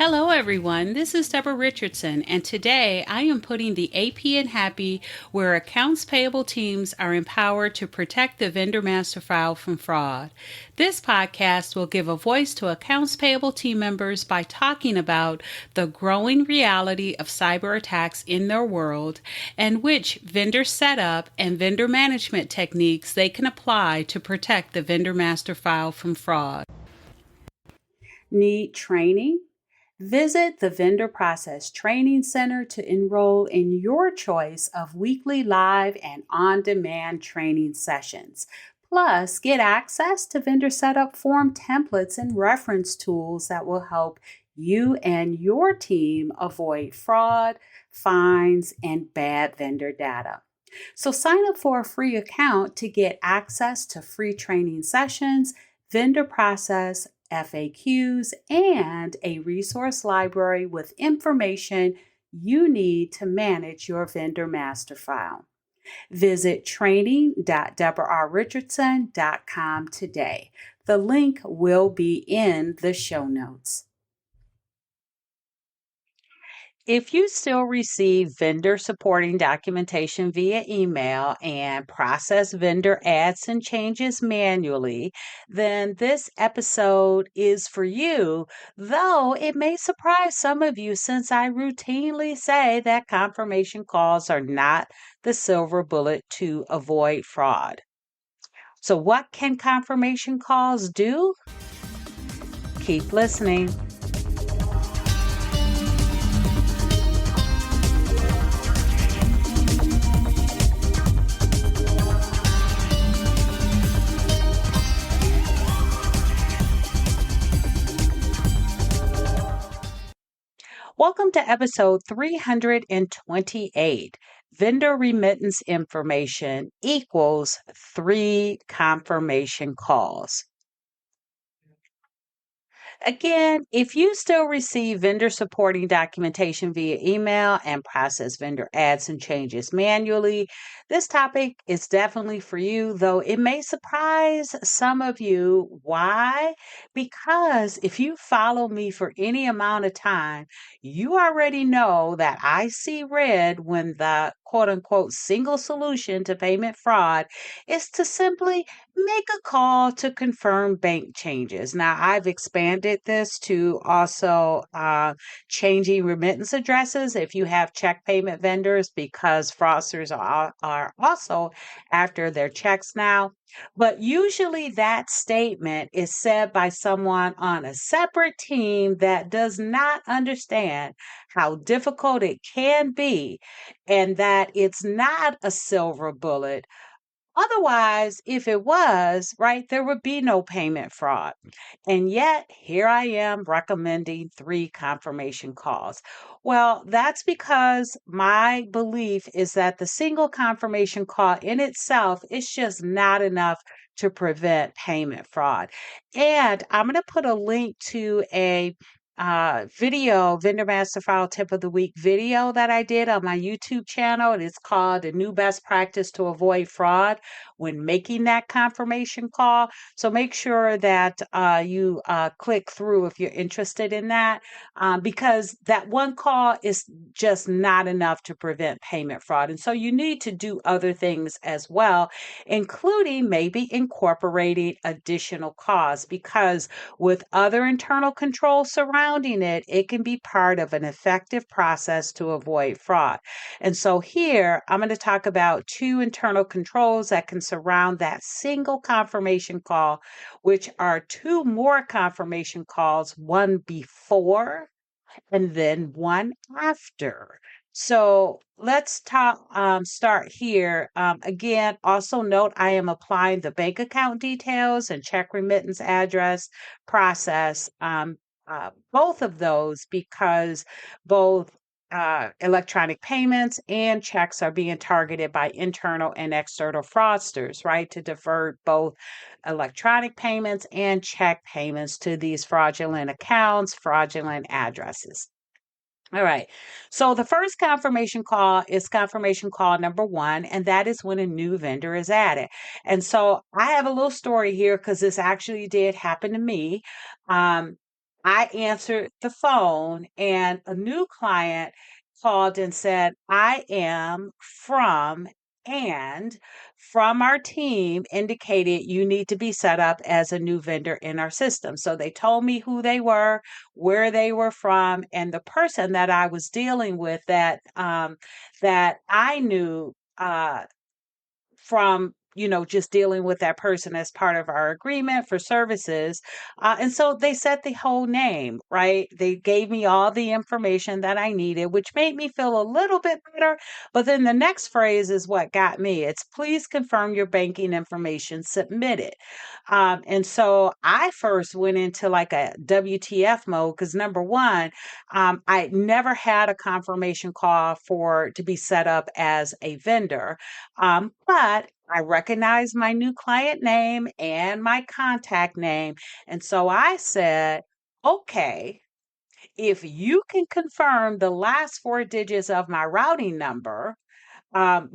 Hello, everyone. This is Debra Richardson, and today I am putting the AP in Happy, where accounts payable teams are empowered to protect the vendor master file from fraud. This podcast will give a voice to accounts payable team members by talking about the growing reality of cyber attacks in their world and which vendor setup and vendor management techniques they can apply to protect the vendor master file from fraud. Need training? Visit the Vendor Process Training Center to enroll in your choice of weekly live and on-demand training sessions. Plus, get access to vendor setup form templates and reference tools that will help you and your team avoid fraud, fines, and bad vendor data. So sign up for a free account to get access to free training sessions, vendor process FAQs, and a resource library with information you need to manage your vendor master file. Visit training.debrarrichardson.com today. The link will be in the show notes. If you still receive vendor supporting documentation via email and process vendor adds and changes manually, then this episode is for you, though it may surprise some of you since I routinely say that confirmation calls are not the silver bullet to avoid fraud. So, what can confirmation calls do? Keep listening. Welcome to episode 328. Vendor remittance information equals 3 confirmation calls. Again, if you still receive vendor supporting documentation via email and process vendor adds and changes manually, this topic is definitely for you, though it may surprise some of you. Why? Because if you follow me for any amount of time, you already know that I see red when the quote unquote single solution to payment fraud is to simply make a call to confirm bank changes. Now, I've expanded this to also changing remittance addresses if you have check payment vendors, because fraudsters are also after their checks now. But usually that statement is said by someone on a separate team that does not understand how difficult it can be and that it's not a silver bullet. Otherwise, if it was, right, there would be no payment fraud. And yet, here I am recommending 3 confirmation calls. Well, that's because my belief is that the single confirmation call in itself is just not enough to prevent payment fraud. And I'm going to put a link to a video, Vendor Master File Tip of the Week video that I did on my YouTube channel. And it's called The New Best Practice to Avoid Fraud when making that confirmation call. So make sure that you click through if you're interested in that, because that one call is just not enough to prevent payment fraud. And so you need to do other things as well, including maybe incorporating additional calls, because with other internal controls surrounding it, it can be part of an effective process to avoid fraud. And so here, I'm going to talk about 2 internal controls that can surround that single confirmation call, which are 2 more confirmation calls, one before and then one after. So let's start here. Again, also note I am applying the bank account details and check remittance address process, both of those, because both electronic payments and checks are being targeted by internal and external fraudsters, right, to divert both electronic payments and check payments to these fraudulent accounts, fraudulent addresses. All right. So the first confirmation call is confirmation call number 1, and that is when a new vendor is added. And so I have a little story here because this actually did happen to me. I answered the phone and a new client called and said, I am from, and from our team indicated you need to be set up as a new vendor in our system. So they told me who they were, where they were from, and the person that I was dealing with that I knew from just dealing with that person as part of our agreement for services. And so they said the whole name, right? They gave me all the information that I needed, which made me feel a little bit better. But then the next phrase is what got me. It's please confirm your banking information submitted. And so I first went into like a WTF mode because number one, I never had a confirmation call for to be set up as a vendor. But I recognize my new client name and my contact name. And so I said, okay, if you can confirm the last four digits of my routing number,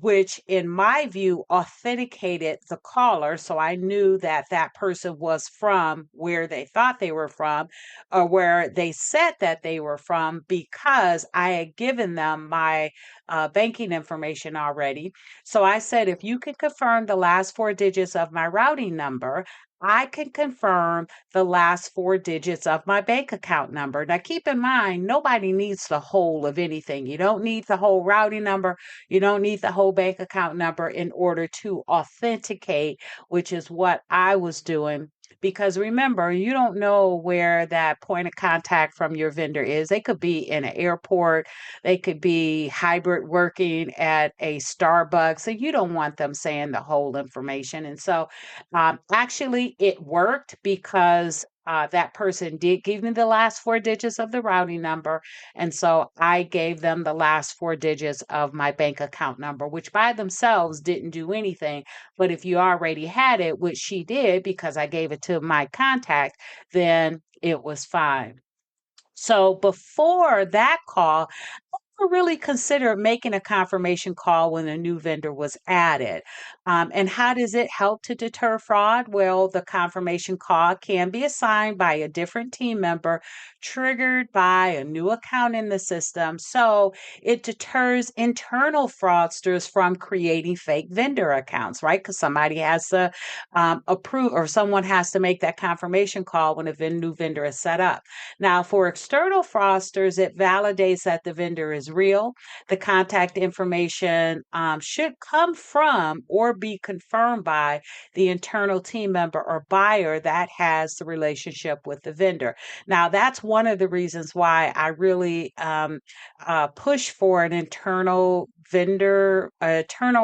which in my view authenticated the caller. So I knew that that person was from where they thought they were from or where they said that they were from because I had given them my banking information already. So I said, if you can confirm the last four digits of my routing number, I can confirm the last four digits of my bank account number. Now, keep in mind, nobody needs the whole of anything. You don't need the whole routing number. You don't need the whole bank account number in order to authenticate, which is what I was doing. Because remember, you don't know where that point of contact from your vendor is. They could be in an airport, they could be hybrid working at a Starbucks, and you don't want them saying the whole information. And so, actually, it worked because that person did give me the last four digits of the routing number. And so I gave them the last four digits of my bank account number, which by themselves didn't do anything. But if you already had it, which she did because I gave it to my contact, then it was fine. So before that call, really consider making a confirmation call when a new vendor was added. And how does it help to deter fraud? Well, the confirmation call can be assigned by a different team member, triggered by a new account in the system. So it deters internal fraudsters from creating fake vendor accounts, right? Because somebody has to approve or someone has to make that confirmation call when a new vendor is set up. Now, for external fraudsters, it validates that the vendor is real. The contact information should come from or be confirmed by the internal team member or buyer that has the relationship with the vendor. Now, that's one of the reasons why I really push for an internal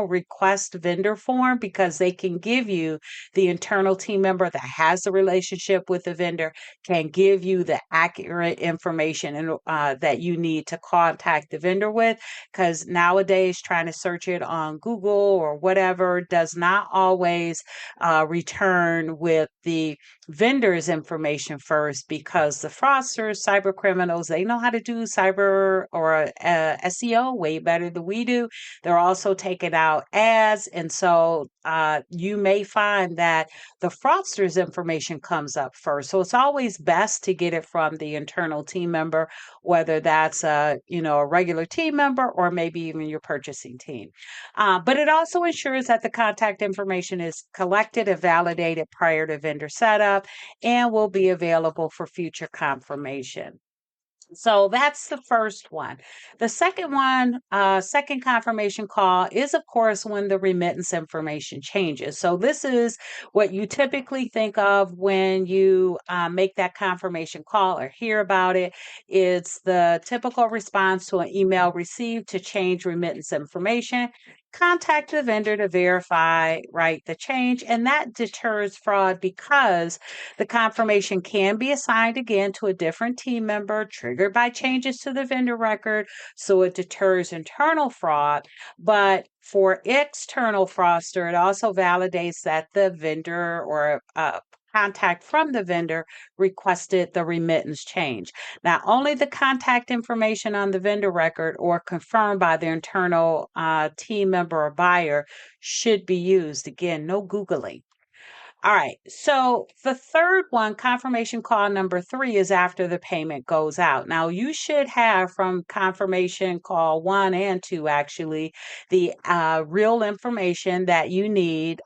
request vendor form, because they can give you the internal team member that has the relationship with the vendor can give you the accurate information and that you need to contact the vendor with. Because nowadays, trying to search it on Google or whatever does not always return with the vendor's information first, because the fraudsters, cyber criminals, they know how to do cyber or SEO way better than we do. They're also taking out ads. And so you may find that the fraudster's information comes up first. So it's always best to get it from the internal team member, whether that's a regular team member or maybe even your purchasing team. But it also ensures that the contact information is collected and validated prior to vendor setup and will be available for future confirmation. So that's the first one. The second one, second confirmation call is, of course, when the remittance information changes. So this is what you typically think of when you make that confirmation call or hear about it. It's the typical response to an email received to change remittance information. Contact the vendor to verify, right, the change, and that deters fraud because the confirmation can be assigned again to a different team member, triggered by changes to the vendor record, so it deters internal fraud. But for external fraudster, it also validates that the vendor or contact from the vendor requested the remittance change. Now, only the contact information on the vendor record or confirmed by the internal team member or buyer should be used. Again, no Googling. All right. So the third one, confirmation call number 3, is after the payment goes out. Now, you should have from confirmation call 1 and 2, actually, the real information that you need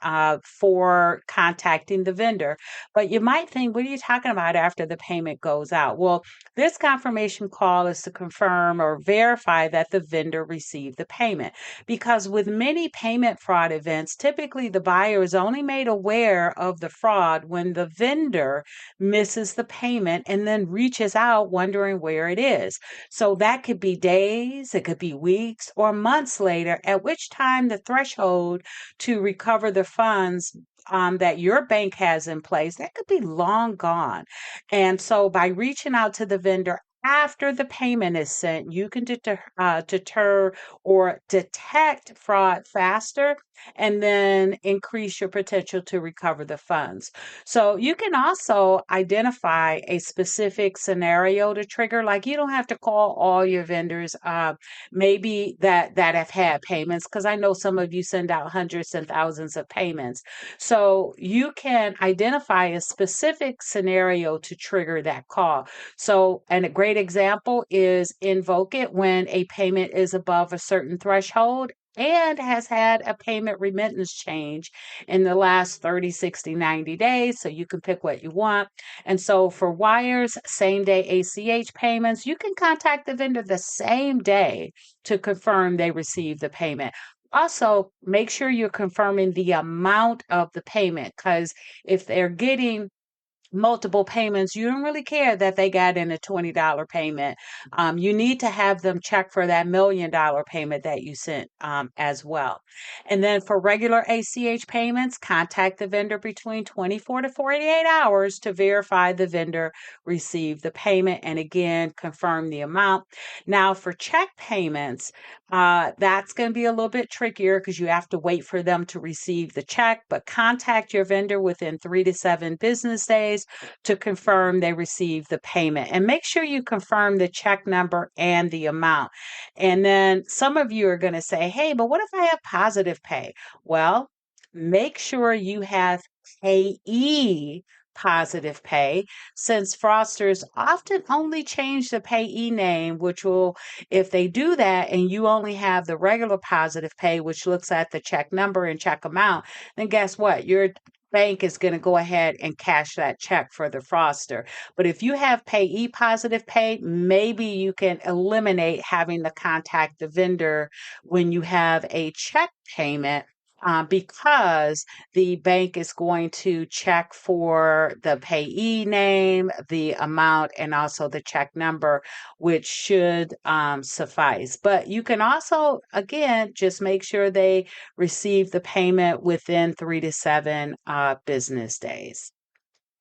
for contacting the vendor. But you might think, what are you talking about after the payment goes out? Well, this confirmation call is to confirm or verify that the vendor received the payment. Because with many payment fraud events, typically the buyer is only made aware of the fraud when the vendor misses the payment and then reaches out wondering where it is. So that could be days, it could be weeks, or months later, at which time the threshold to recover the funds that your bank has in place, that could be long gone. And so by reaching out to the vendor after the payment is sent, you can deter or detect fraud faster and then increase your potential to recover the funds. So you can also identify a specific scenario to trigger. Like, you don't have to call all your vendors, maybe that have had payments, because I know some of you send out hundreds and thousands of payments. So you can identify a specific scenario to trigger that call. So, and a great example is invoke it when a payment is above a certain threshold and has had a payment remittance change in the last 30, 60, 90 days. So you can pick what you want. And so for wires, same day ACH payments, you can contact the vendor the same day to confirm they received the payment. Also, make sure you're confirming the amount of the payment, because if they're getting multiple payments, you don't really care that they got in a $20 payment. You need to have them check for that $1 million payment that you sent as well. And then for regular ACH payments, contact the vendor between 24 to 48 hours to verify the vendor received the payment, and again, confirm the amount. Now, for check payments, that's going to be a little bit trickier because you have to wait for them to receive the check, but contact your vendor within 3 to 7 business days to confirm they received the payment. And make sure you confirm the check number and the amount. And then some of you are going to say, hey, but what if I have positive pay? Well, make sure you have payee positive pay, since fraudsters often only change the payee name, which will, if they do that and you only have the regular positive pay, which looks at the check number and check amount, then guess what? Your bank is going to go ahead and cash that check for the fraudster. But if you have payee positive pay, maybe you can eliminate having to contact the vendor when you have a check payment, because the bank is going to check for the payee name, the amount, and also the check number, which should suffice. But you can also, again, just make sure they receive the payment within 3 to 7 business days.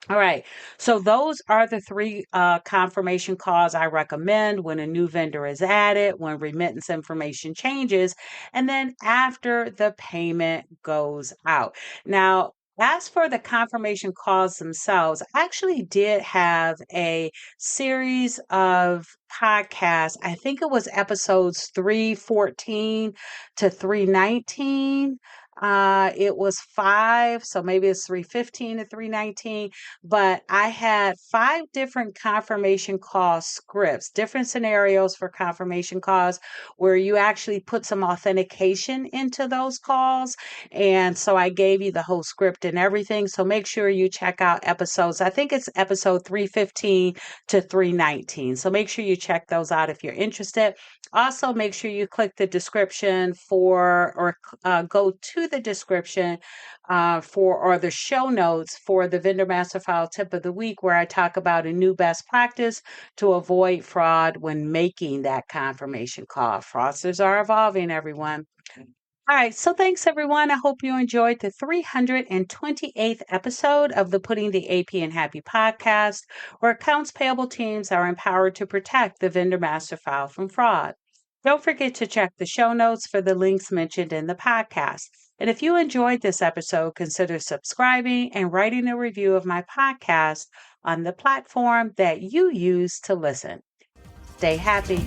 All right. So those are the 3 confirmation calls I recommend: when a new vendor is added, when remittance information changes, and then after the payment goes out. Now, as for the confirmation calls themselves, I actually did have a series of podcasts. I think it was episodes 314 to 319. It was 5, so maybe it's 315 to 319, but I had 5 different confirmation call scripts, different scenarios for confirmation calls, where you actually put some authentication into those calls. And so I gave you the whole script and everything. So make sure you check out episodes. I think it's episode 315 to 319. So make sure you check those out if you're interested. Also, make sure you click the description for, or go to the description for, or the show notes for the Vendor Master File Tip of the Week, where I talk about a new best practice to avoid fraud when making that confirmation call. Fraudsters are evolving, everyone. All right, so thanks everyone. I hope you enjoyed the 328th episode of the Putting the AP in Happy podcast, where accounts payable teams are empowered to protect the vendor master file from fraud. Don't forget to check the show notes for the links mentioned in the podcast. And if you enjoyed this episode, consider subscribing and writing a review of my podcast on the platform that you use to listen. Stay happy.